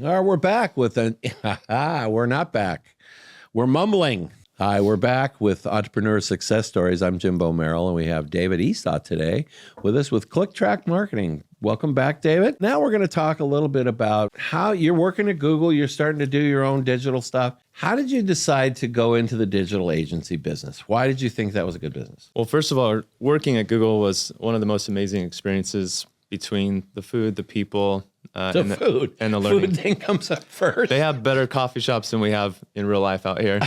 All right, we're back with an. We're not back. We're mumbling. Hi, we're back with Entrepreneur Success Stories. I'm Jimbo Merrill, and we have David Esau today with us with ClickTrack Marketing. Welcome back, David. Now we're going to talk a little bit about how you're working at Google. You're starting to do your own digital stuff. How did you decide to go into the digital agency business? Why did you think that was a good business? Well, first of all, working at Google was one of the most amazing experiences between the food, the people, and the learning. Food thing comes up first. They have better coffee shops than we have in real life out here.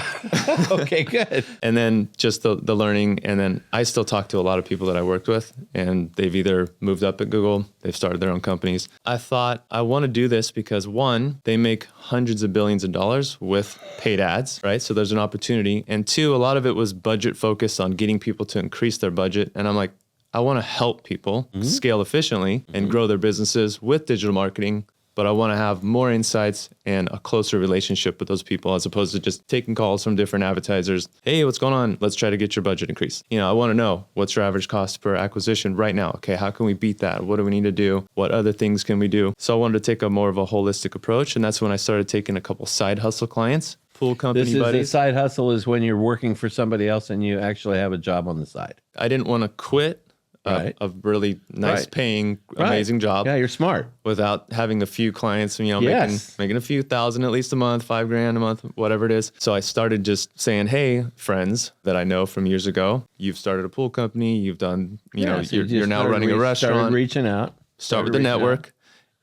Okay, good. And then just the learning. And then I still talk to a lot of people that I worked with, and they've either moved up at Google, they've started their own companies. I thought I want to do this because one, they make hundreds of billions of dollars with paid ads, right? So there's an opportunity. And two, a lot of it was budget focused on getting people to increase their budget. And I'm like, I want to help people scale efficiently and grow their businesses with digital marketing, but I want to have more insights and a closer relationship with those people as opposed to just taking calls from different advertisers. Hey, what's going on? Let's try to get your budget increased. I want to know what's your average cost per acquisition right now. Okay, how can we beat that? What do we need to do? What other things can we do? So I wanted to take a more of a holistic approach, and that's when I started taking a couple side hustle clients. Pool company buddies. The side hustle is when you're working for somebody else and you actually have a job on the side. I didn't want to quit a really nice paying, amazing job. Yeah, you're smart. Without having a few clients, making a few thousand at least a month, $5,000 a month, whatever it is. So I started just saying, hey, friends that I know from years ago, you've started a pool company, you've done, you're now running a restaurant. Started reaching out. Start with the network.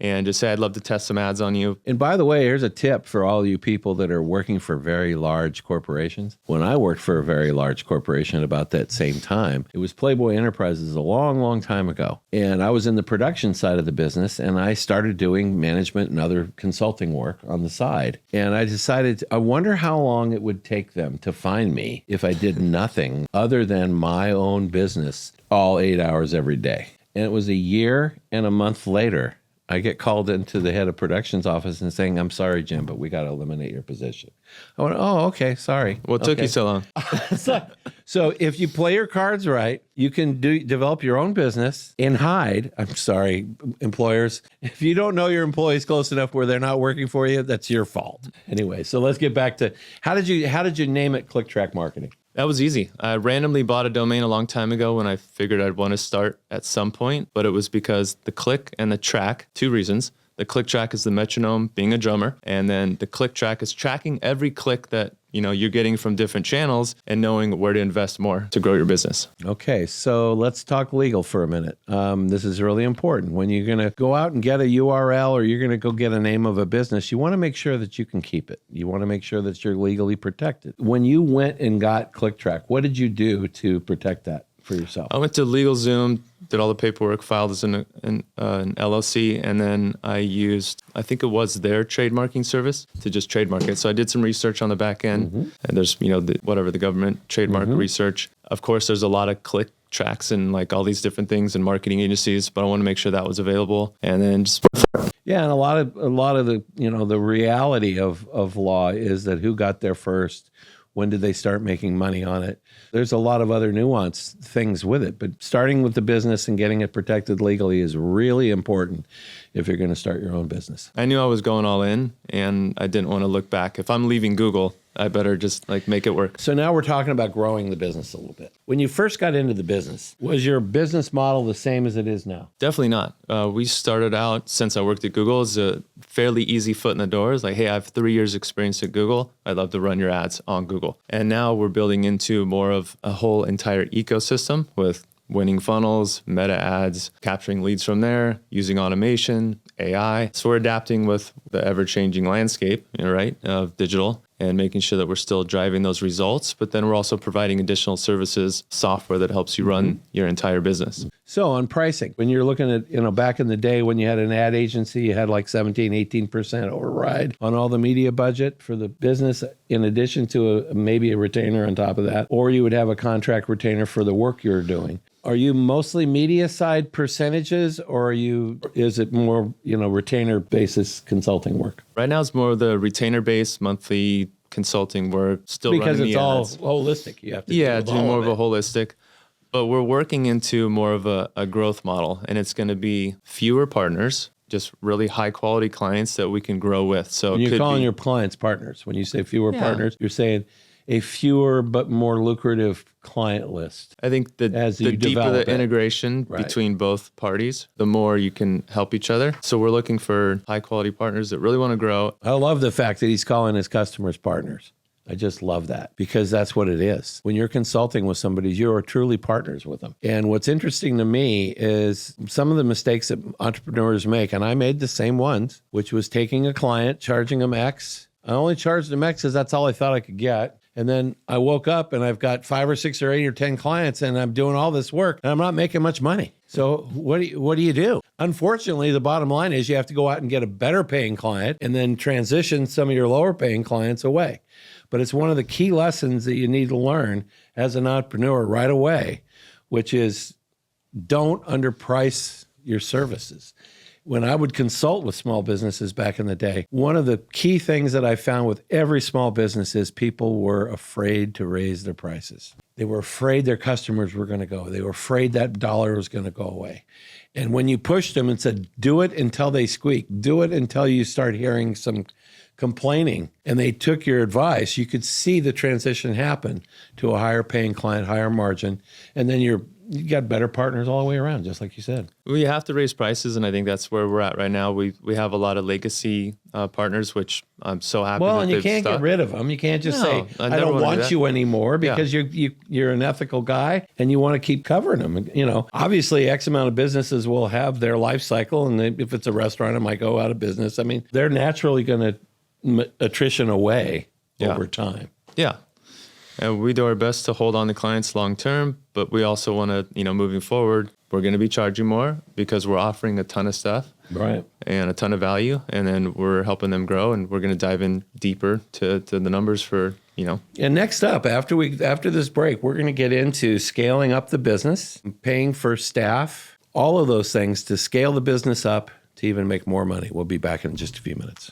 And just say, I'd love to test some ads on you. And by the way, here's a tip for all you people that are working for very large corporations. When I worked for a very large corporation at about that same time, it was Playboy Enterprises a long, long time ago. And I was in the production side of the business, and I started doing management and other consulting work on the side. And I decided, I wonder how long it would take them to find me if I did nothing other than my own business all 8 hours every day. And it was a year and a month later, I get called into the head of production's office and saying, I'm sorry, Jim, but we got to eliminate your position. I went, oh, okay, sorry. What took you so long? So if you play your cards right, you can develop your own business and hide. I'm sorry, employers. If you don't know your employees close enough where they're not working for you, that's your fault. Anyway, so let's get back to how did you name it ClickTrack Marketing? That was easy. I randomly bought a domain a long time ago when I figured I'd want to start at some point, but it was because the click and the track, two reasons. The click track is the metronome, being a drummer, and then the click track is tracking every click that you're getting from different channels and knowing where to invest more to grow your business. Okay, so let's talk legal for a minute. This is really important. When you're going to go out and get a URL or you're going to go get a name of a business, you want to make sure that you can keep it. You want to make sure that you're legally protected. When you went and got ClickTrack, what did you do to protect that for yourself? I went to LegalZoom, did all the paperwork, filed as an LLC, and then I think it was their trademarking service to just trademark it. So I did some research on the back end, and there's, the government trademark research. Of course, there's a lot of click tracks and like all these different things and marketing agencies, but I want to make sure that was available. And then just yeah, and a lot of the the reality of law is that who got there first. When did they start making money on it? There's a lot of other nuanced things with it, but starting with the business and getting it protected legally is really important if you're going to start your own business. I knew I was going all in, and I didn't want to look back. If I'm leaving Google, I better just make it work. So now we're talking about growing the business a little bit. When you first got into the business, was your business model the same as it is now? Definitely not. We started out, since I worked at Google, as a fairly easy foot in the door. It's like, hey, I have 3 years experience at Google. I'd love to run your ads on Google. And now we're building into more of a whole entire ecosystem with winning funnels, meta ads, capturing leads from there, using automation, AI. So we're adapting with the ever-changing landscape, of digital, and making sure that we're still driving those results. But then we're also providing additional services, software that helps you run your entire business. So on pricing, when you're looking at, back in the day when you had an ad agency, you had like 17, 18% override on all the media budget for the business, in addition to maybe a retainer on top of that, or you would have a contract retainer for the work you're doing. Are you mostly media side percentages, or is it more, retainer basis consulting work? Right now it's more of the retainer based monthly consulting work. Still because it's all ads. Holistic. You have to do more of a holistic. But we're working into more of a growth model, and it's going to be fewer partners just really high quality clients that we can grow with. So And it you're could calling be, your clients partners. When you say fewer Yeah. partners, you're saying a fewer but more lucrative client list. I think as the you deeper develop the it. integration Right. between both parties, the more you can help each other. So we're looking for high quality partners that really want to grow. I love the fact that he's calling his customers partners. I just love that because that's what it is. When you're consulting with somebody, you're truly partners with them. And what's interesting to me is some of the mistakes that entrepreneurs make, and I made the same ones, which was taking a client, charging them X. I only charged them X because that's all I thought I could get. And then I woke up and I've got 5 or 6 or 8 or 10 clients and I'm doing all this work and I'm not making much money. So what do you do? Unfortunately, the bottom line is you have to go out and get a better paying client and then transition some of your lower paying clients away. But it's one of the key lessons that you need to learn as an entrepreneur right away, which is don't underprice your services. When I would consult with small businesses back in the day, one of the key things that I found with every small business is people were afraid to raise their prices. They were afraid their customers were going to go. They were afraid that dollar was going to go away. And when you pushed them and said, do it until they squeak, do it until you start hearing some complaining, and they took your advice, you could see the transition happen to a higher paying client, higher margin, and then you got better partners all the way around, just like you said. We have to raise prices, and I think that's where we're at right now. We have a lot of legacy partners, which I'm so happy. Well, that and you they've can't stuck. get rid of them. You can't just No, say, I I never don't wanna do want that. you anymore because you're an ethical guy and you want to keep covering them. You know, obviously X amount of businesses will have their life cycle, and if it's a restaurant, it might go out of business. I mean, they're naturally going to attrition away over time. Yeah. And we do our best to hold on to clients long term, but we also want to, moving forward, we're going to be charging more because we're offering a ton of stuff. Right. And a ton of value. And then we're helping them grow, and we're going to dive in deeper to the numbers for, And next up, after this break, we're going to get into scaling up the business, paying for staff, all of those things to scale the business up to even make more money. We'll be back in just a few minutes.